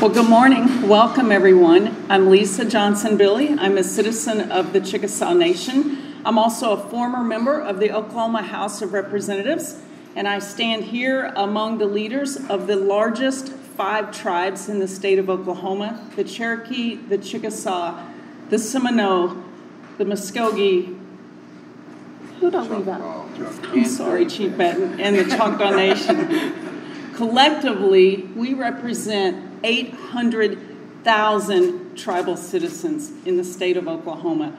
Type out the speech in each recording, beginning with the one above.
Well, good morning. Welcome, everyone. I'm Lisa Johnson-Billy. I'm a citizen of the Chickasaw Nation. I'm also a former member of the Oklahoma House of Representatives, and I stand here among the leaders of the largest 5 tribes in the state of Oklahoma: the Cherokee, the Chickasaw, the Seminole, the Muscogee. Who'd I leave out? I'm sorry, Chief Batten, and the Choctaw Nation. Collectively, we represent 800,000 tribal citizens in the state of Oklahoma.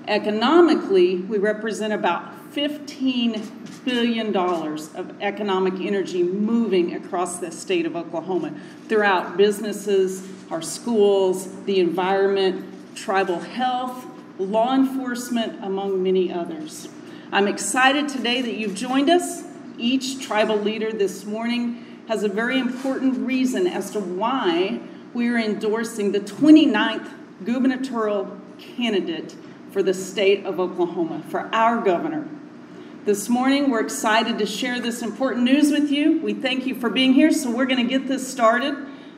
Economically, we represent about $15 billion of economic energy moving across the state of Oklahoma throughout businesses, our schools, the environment, tribal health, law enforcement, among many others. I'm excited today that you've joined us. Each tribal leader this morning has a very important reason as to why we are endorsing the 29th gubernatorial candidate for the state of Oklahoma, for our governor. This morning, we're excited to share this important news with you. We thank you for being here, so we're going to get this started.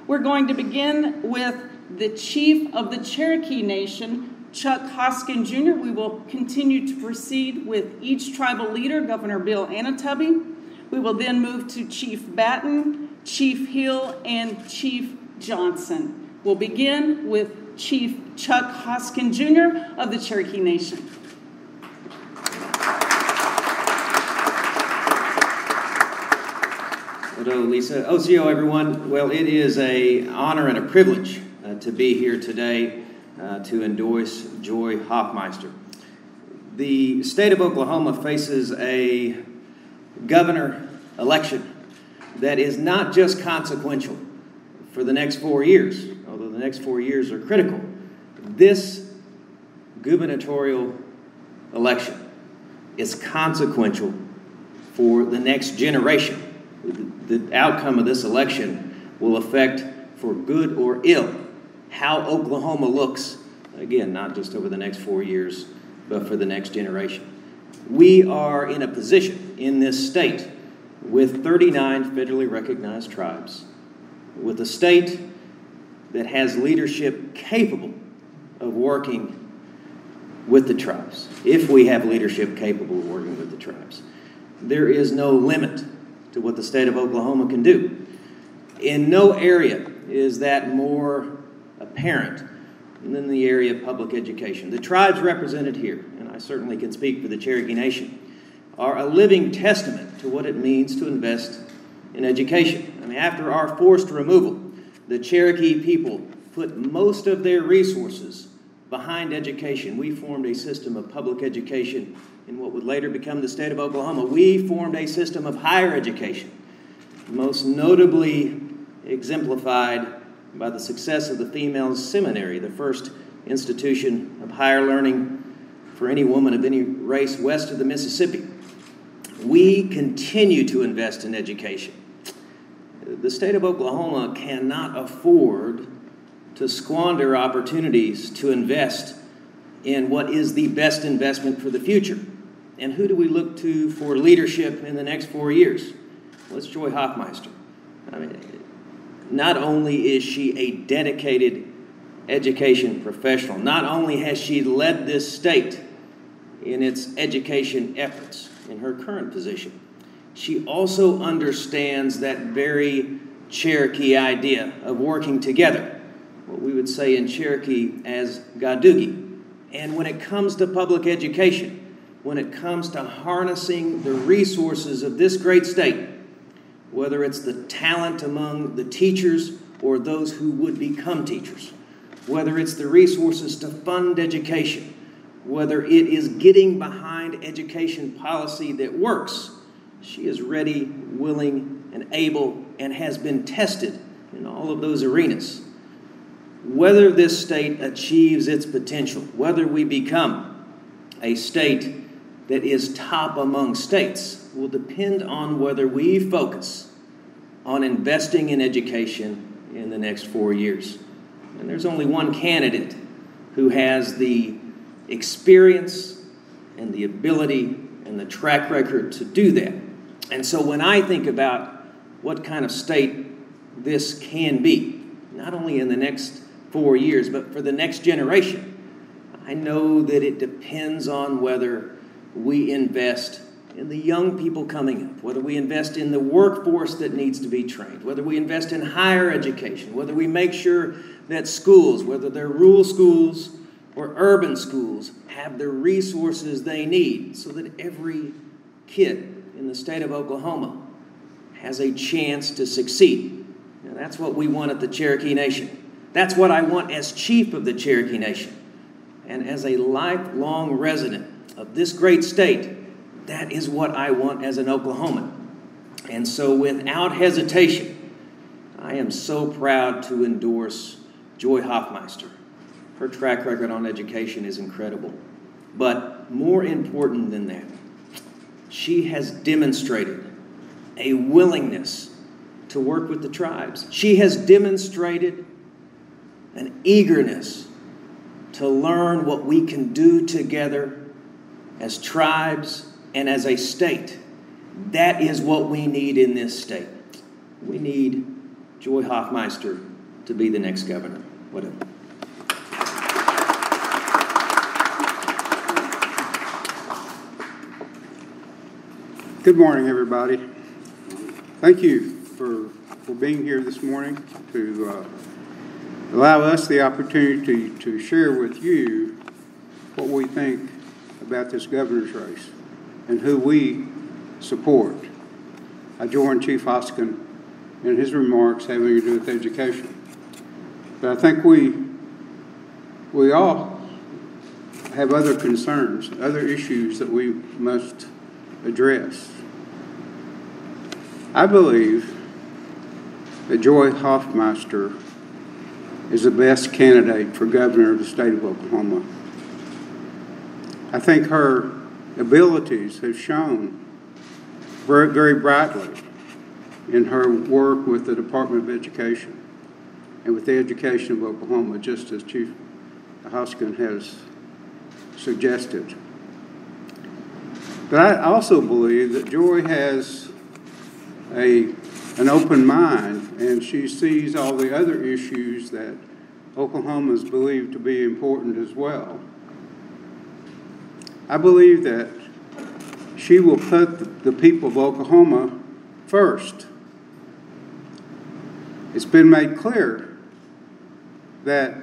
We're going to begin with the chief of the Cherokee Nation, Chuck Hoskin Jr. We will continue to proceed with each tribal leader, Governor Bill Anatubby. We will then move to Chief Batten, Chief Hill, and Chief Johnson. We'll begin with Chief Chuck Hoskin Jr. of the Cherokee Nation. Hello, Lisa. OCO, everyone. Well, it is an honor and a privilege to be here today to endorse Joy Hofmeister. The state of Oklahoma faces a governor election that is not just consequential for the next 4 years, although the next 4 years are critical. This gubernatorial election is consequential for the next generation. The outcome of this election will affect, for good or ill, how Oklahoma looks, again, not just over the next 4 years, but for the next generation. We are in a position in this state with 39 federally recognized tribes, with a state that has leadership capable of working with the tribes. If we have leadership capable of working with the tribes, there is no limit to what the state of Oklahoma can do. In no area is that more apparent than the area of public education. The tribes represented here, and I certainly can speak for the Cherokee Nation, are a living testament to what it means to invest in education. I mean, after our forced removal, the Cherokee people put most of their resources behind education. We formed a system of public education in what would later become the state of Oklahoma. We formed a system of higher education, most notably exemplified by the success of the female seminary, the first institution of higher learning for any woman of any race west of the Mississippi. We continue to invest in education. The state of Oklahoma cannot afford to squander opportunities to invest in what is the best investment for the future. And who do we look to for leadership in the next 4 years? Well, it's Joy Hofmeister. I mean, not only is she a dedicated education professional, not only has she led this state in its education efforts in her current position, she also understands that very Cherokee idea of working together, what we would say in Cherokee as gadugi. And when it comes to public education, when it comes to harnessing the resources of this great state, whether it's the talent among the teachers or those who would become teachers, whether it's the resources to fund education, whether it is getting behind education policy that works, she is ready, willing, and able, and has been tested in all of those arenas. Whether this state achieves its potential, whether we become a state that is top among states, will depend on whether we focus on investing in education in the next 4 years. And there's only one candidate who has the experience and the ability and the track record to do that. And so when I think about what kind of state this can be, not only in the next 4 years, but for the next generation. I know that it depends on whether we invest in the young people coming up, whether we invest in the workforce that needs to be trained, whether we invest in higher education, whether we make sure that schools, whether they're rural schools or urban schools, have the resources they need so that every kid in the state of Oklahoma has a chance to succeed. Now, that's what we want at the Cherokee Nation. That's what I want as chief of the Cherokee Nation. And as a lifelong resident of this great state, that is what I want as an Oklahoman. And so without hesitation, I am so proud to endorse Joy Hofmeister. Her track record on education is incredible. But more important than that, she has demonstrated a willingness to work with the tribes. She has demonstrated an eagerness to learn what we can do together as tribes and as a state. That is what we need in this state. We need Joy Hofmeister to be the next governor. Whatever. Good morning, everybody. Thank you for being here this morning to allow us the opportunity to share with you what we think about this governor's race and who we support. I join Chief Hoskin in his remarks having to do with education. But I think we all have other concerns, other issues that we must address. I believe that Joy Hofmeister is the best candidate for governor of the state of Oklahoma. I think her abilities have shown very, very brightly in her work with the Department of Education and with the education of Oklahoma, just as Chief Hoskin has suggested. But I also believe that Joy has an open mind, and she sees all the other issues that Oklahomans believe to be important as well. I believe that she will put the people of Oklahoma first. It's been made clear that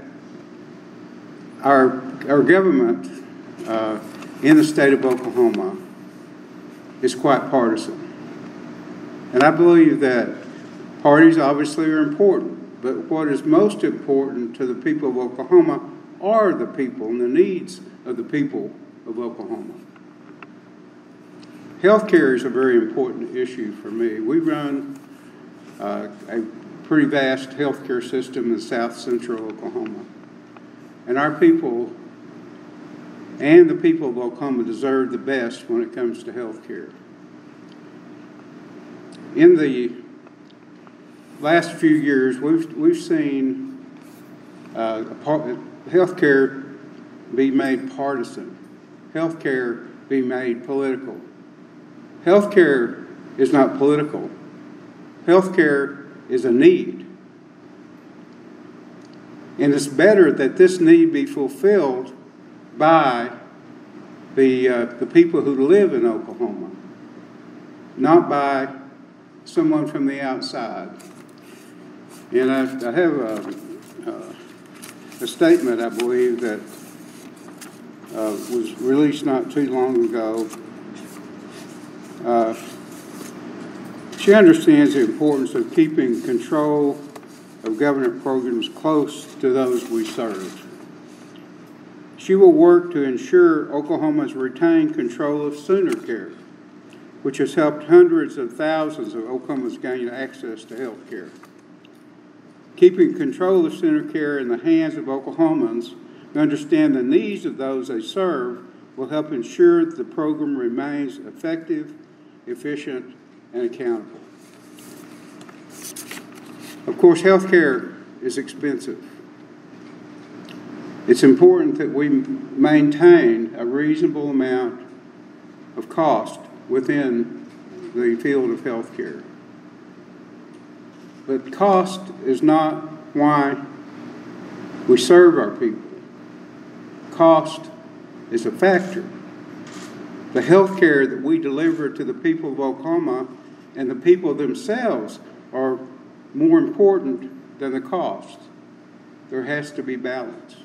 our government in the state of Oklahoma is quite partisan. And I believe that parties obviously are important, but what is most important to the people of Oklahoma are the people and the needs of the people of Oklahoma. Healthcare is a very important issue for me. We run a pretty vast healthcare system in south central Oklahoma. And our people and the people of Oklahoma deserve the best when it comes to healthcare. In the last few years, we've seen healthcare be made partisan, healthcare be made political. Healthcare is not political. Healthcare is a need. And it's better that this need be fulfilled by the people who live in Oklahoma, not by someone from the outside. And I have a statement, I believe, that was released not too long ago. She understands the importance of keeping control of government programs close to those we serve. She will work to ensure Oklahomans retain control of Sooner Care, which has helped hundreds of thousands of Oklahomans gain access to health care. Keeping control of Sooner Care in the hands of Oklahomans who understand the needs of those they serve will help ensure that the program remains effective, efficient, and accountable. Of course, health care is expensive. It's important that we maintain a reasonable amount of cost within the field of health care. But cost is not why we serve our people. Cost is a factor. The health care that we deliver to the people of Oklahoma and the people themselves are more important than the cost. There has to be balance.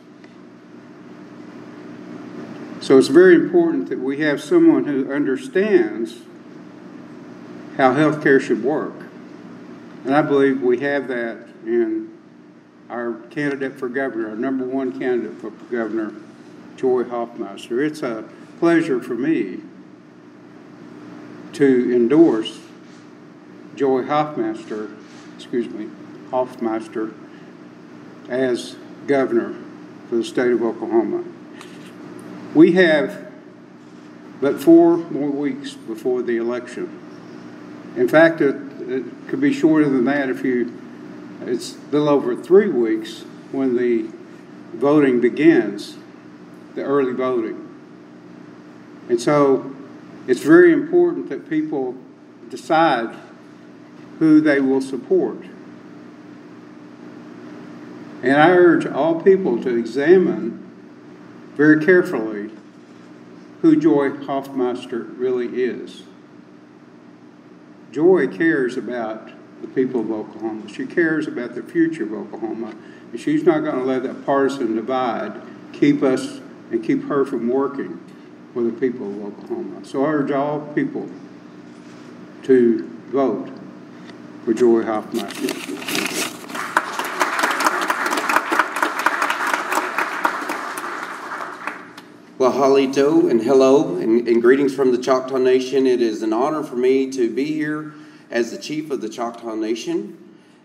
So it's very important that we have someone who understands how health care should work. And I believe we have that in our candidate for governor, our number one candidate for governor, Joy Hofmeister. It's a pleasure for me to endorse Joy Hofmeister as governor for the state of Oklahoma. We have but 4 more weeks before the election. In fact, it could be shorter than that it's a little over 3 weeks when the voting begins, the early voting. And so it's very important that people decide who they will support. And I urge all people to examine very carefully who Joy Hofmeister really is. Joy cares about the people of Oklahoma. She cares about the future of Oklahoma. And she's not going to let that partisan divide keep us and keep her from working for the people of Oklahoma. So I urge all people to vote for Joy Hofmeister. Well, halito and hello and greetings from the Choctaw Nation. It is an honor for me to be here as the chief of the Choctaw Nation,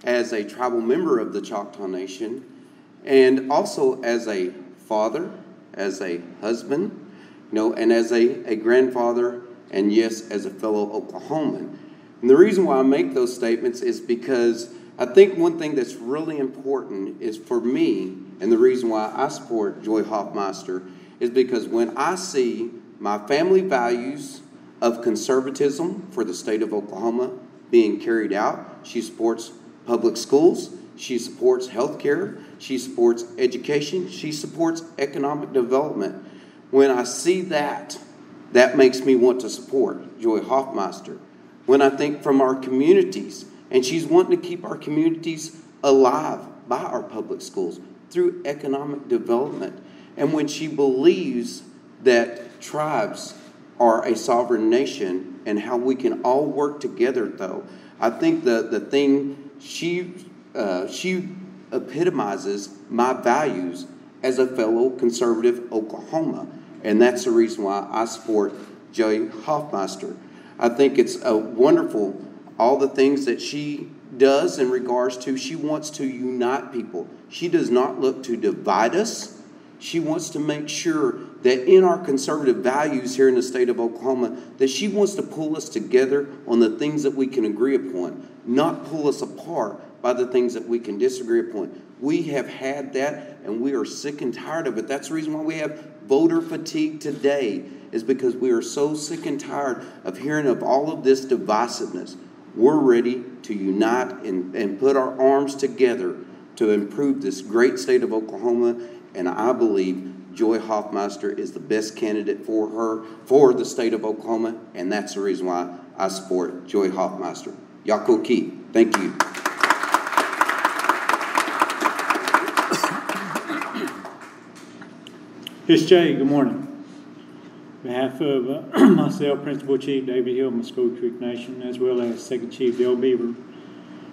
as a tribal member of the Choctaw Nation, and also as a father, as a husband, and as a grandfather, and yes, as a fellow Oklahoman. And the reason why I make those statements is because I think one thing that's really important is for me, and the reason why I support Joy Hofmeister is because when I see my family values of conservatism for the state of Oklahoma being carried out, she supports public schools, she supports health care, she supports education, she supports economic development. When I see that, that makes me want to support Joy Hofmeister. When I think from our communities, and she's wanting to keep our communities alive by our public schools through economic development. And when she believes that tribes are a sovereign nation and how we can all work together, though, I think the thing she epitomizes my values as a fellow conservative Oklahoma. And that's the reason why I support Joy Hofmeister. I think it's wonderful, all the things that she does in regards to, she wants to unite people. She does not look to divide us. She wants to make sure that in our conservative values here in the state of Oklahoma, that she wants to pull us together on the things that we can agree upon, not pull us apart by the things that we can disagree upon. We have had that, and we are sick and tired of it. That's the reason why we have voter fatigue today, is because we are so sick and tired of hearing of all of this divisiveness. We're ready to unite and put our arms together to improve this great state of Oklahoma. And I believe Joy Hofmeister is the best candidate for the state of Oklahoma, and that's the reason why I support Joy Hofmeister. Yakoki. Thank you. Miss Jay, good morning. On behalf of myself, Principal Chief David Hill, Muscogee Creek Nation, as well as Second Chief Dale Beaver,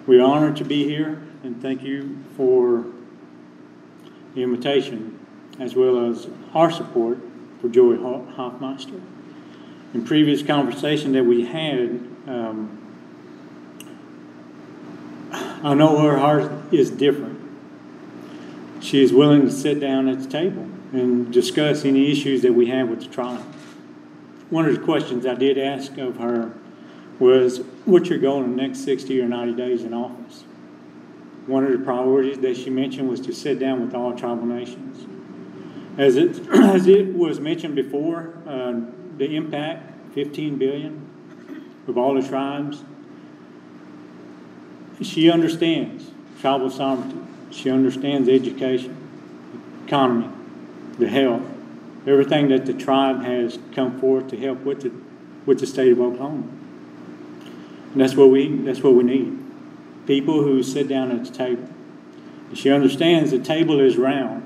we're honored to be here, and thank you for the invitation, as well as our support for Joy Hofmeister. In previous conversation that we had, I know her heart is different. She is willing to sit down at the table and discuss any issues that we have with the tribe. One of the questions I did ask of her was, what's your goal in the next 60 or 90 days in office? One of the priorities that she mentioned was to sit down with all tribal nations. As it was mentioned before, the impact, $15 billion of all the tribes. She understands tribal sovereignty. She understands education, economy, the health, everything that the tribe has come forth to help with the state of Oklahoma. And that's what we need. People who sit down at the table. And she understands the table is round.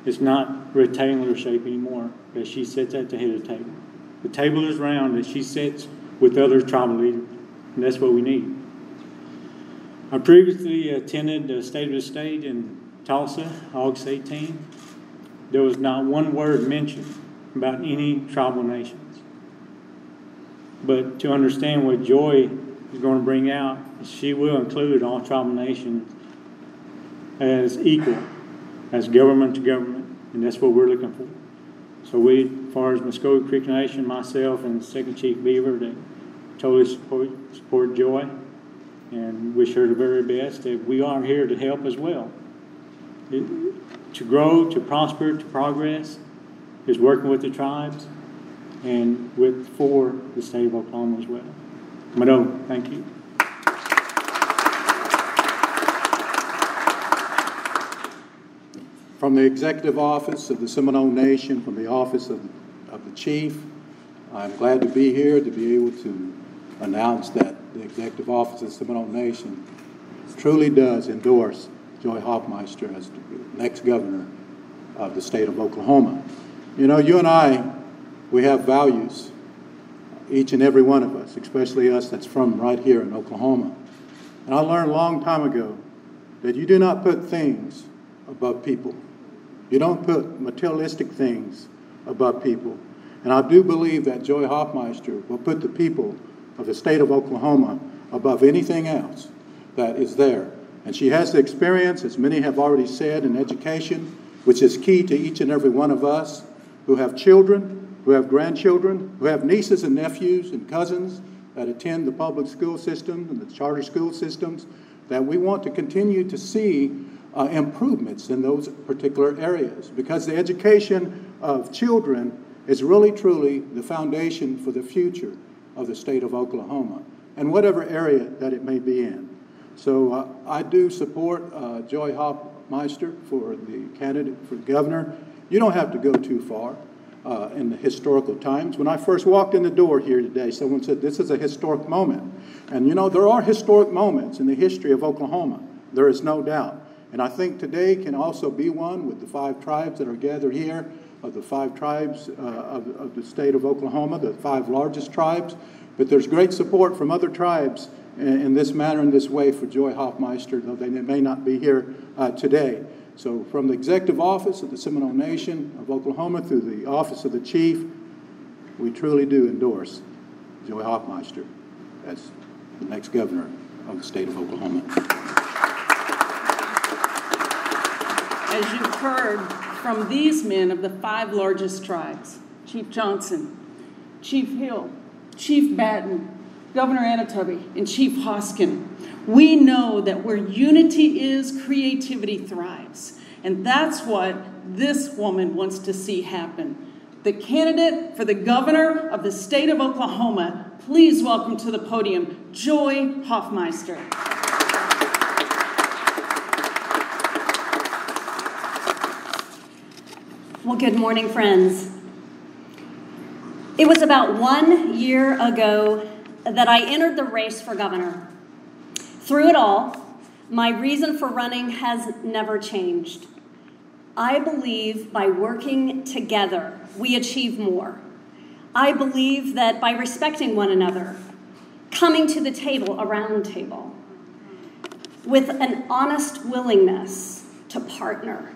It's not rectangular shape anymore, that she sits at the head of the table. The table is round, that she sits with other tribal leaders. And that's what we need. I previously attended the State of the State in Tulsa, August 18. There was not one word mentioned about any tribal nations. But to understand what Joy is going to bring out, she will include all tribal nations as equal, as government to government, and that's what we're looking for. So we, as far as Muscogee Creek Nation, myself and Second Chief Beaver, they totally support Joy and wish her the very best. That we are here to help as well. To grow, to prosper, to progress is working with the tribes and for the state of Oklahoma as well. Mado, thank you. From the Executive Office of the Seminole Nation, from the Office of the Chief, I'm glad to be here to be able to announce that the Executive Office of the Seminole Nation truly does endorse Joy Hofmeister as the next governor of the state of Oklahoma. You know, you and I, we have values, each and every one of us, especially us that's from right here in Oklahoma. And I learned a long time ago that you do not put things above people. You don't put materialistic things above people. And I do believe that Joy Hofmeister will put the people of the state of Oklahoma above anything else that is there. And she has the experience, as many have already said, in education, which is key to each and every one of us who have children, who have grandchildren, who have nieces and nephews and cousins that attend the public school system and the charter school systems, that we want to continue to see improvements in those particular areas, because the education of children is really truly the foundation for the future of the state of Oklahoma and whatever area that it may be in. So I do support Joy Hofmeister for the candidate for governor. You don't have to go too far in the historical times. When I first walked in the door here today, someone said, this is a historic moment. And you know, there are historic moments in the history of Oklahoma. There is no doubt. And I think today can also be one with the 5 tribes that are gathered here, of the 5 tribes of the state of Oklahoma, the 5 largest tribes. But there's great support from other tribes in this manner, in this way, for Joy Hofmeister, though they may not be here today. So from the Executive Office of the Seminole Nation of Oklahoma through the Office of the Chief, we truly do endorse Joy Hofmeister as the next governor of the state of Oklahoma. As you've heard from these men of the 5 largest tribes, Chief Johnson, Chief Hill, Chief Batten, Governor Anatobi, and Chief Hoskin, we know that where unity is, creativity thrives. And that's what this woman wants to see happen. The candidate for the governor of the state of Oklahoma, please welcome to the podium, Joy Hofmeister. Well, good morning, friends. It was about 1 year ago that I entered the race for governor. Through it all, my reason for running has never changed. I believe by working together, we achieve more. I believe that by respecting one another, coming to the table, a round table, with an honest willingness to partner,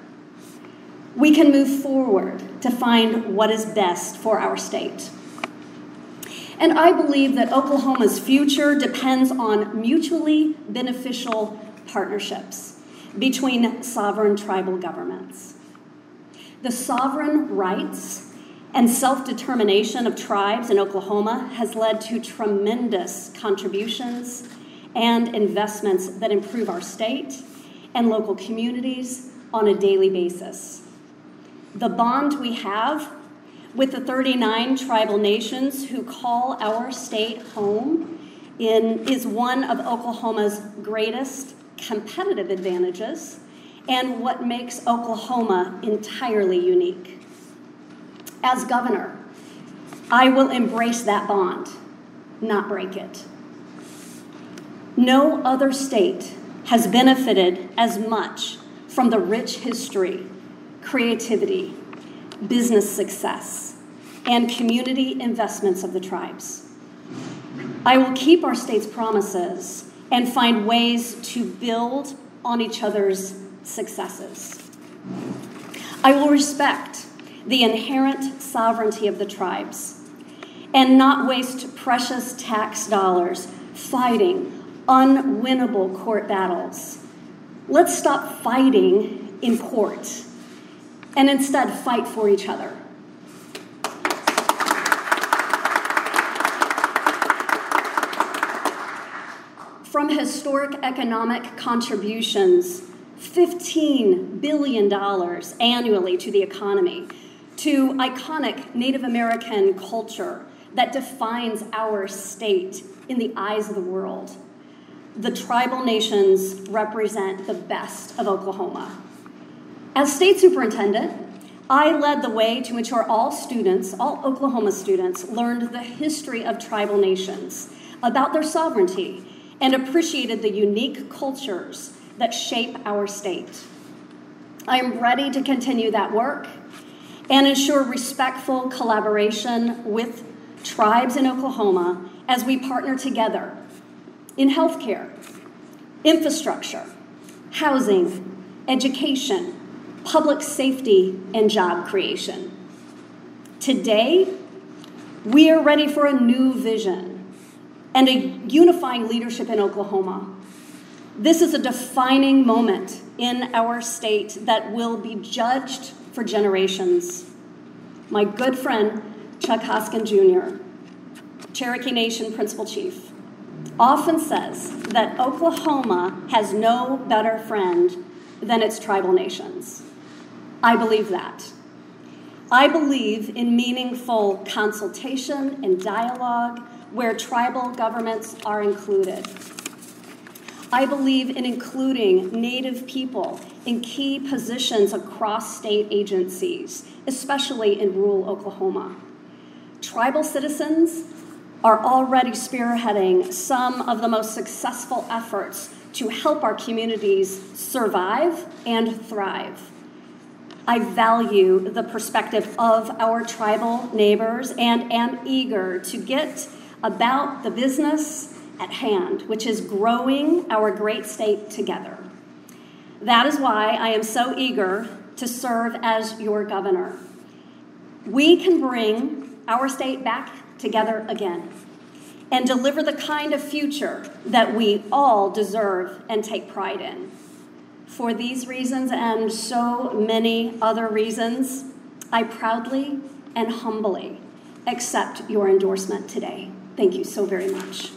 we can move forward to find what is best for our state. And I believe that Oklahoma's future depends on mutually beneficial partnerships between sovereign tribal governments. The sovereign rights and self-determination of tribes in Oklahoma has led to tremendous contributions and investments that improve our state and local communities on a daily basis. The bond we have with the 39 tribal nations who call our state home is one of Oklahoma's greatest competitive advantages, and what makes Oklahoma entirely unique. As governor, I will embrace that bond, not break it. No other state has benefited as much from the rich history, creativity, business success, and community investments of the tribes. I will keep our state's promises and find ways to build on each other's successes. I will respect the inherent sovereignty of the tribes and not waste precious tax dollars fighting unwinnable court battles. Let's stop fighting in court and instead fight for each other. From historic economic contributions, $15 billion annually to the economy, to iconic Native American culture that defines our state in the eyes of the world, the tribal nations represent the best of Oklahoma. As state superintendent, I led the way to ensure all Oklahoma students, learned the history of tribal nations, about their sovereignty, and appreciated the unique cultures that shape our state. I am ready to continue that work and ensure respectful collaboration with tribes in Oklahoma as we partner together in healthcare, infrastructure, housing, education, public safety, and job creation. Today, we are ready for a new vision and a unifying leadership in Oklahoma. This is a defining moment in our state that will be judged for generations. My good friend, Chuck Hoskin Jr., Cherokee Nation Principal Chief, often says that Oklahoma has no better friend than its tribal nations. I believe that. I believe in meaningful consultation and dialogue where tribal governments are included. I believe in including Native people in key positions across state agencies, especially in rural Oklahoma. Tribal citizens are already spearheading some of the most successful efforts to help our communities survive and thrive. I value the perspective of our tribal neighbors and am eager to get about the business at hand, which is growing our great state together. That is why I am so eager to serve as your governor. We can bring our state back together again and deliver the kind of future that we all deserve and take pride in. For these reasons and so many other reasons, I proudly and humbly accept your endorsement today. Thank you so very much.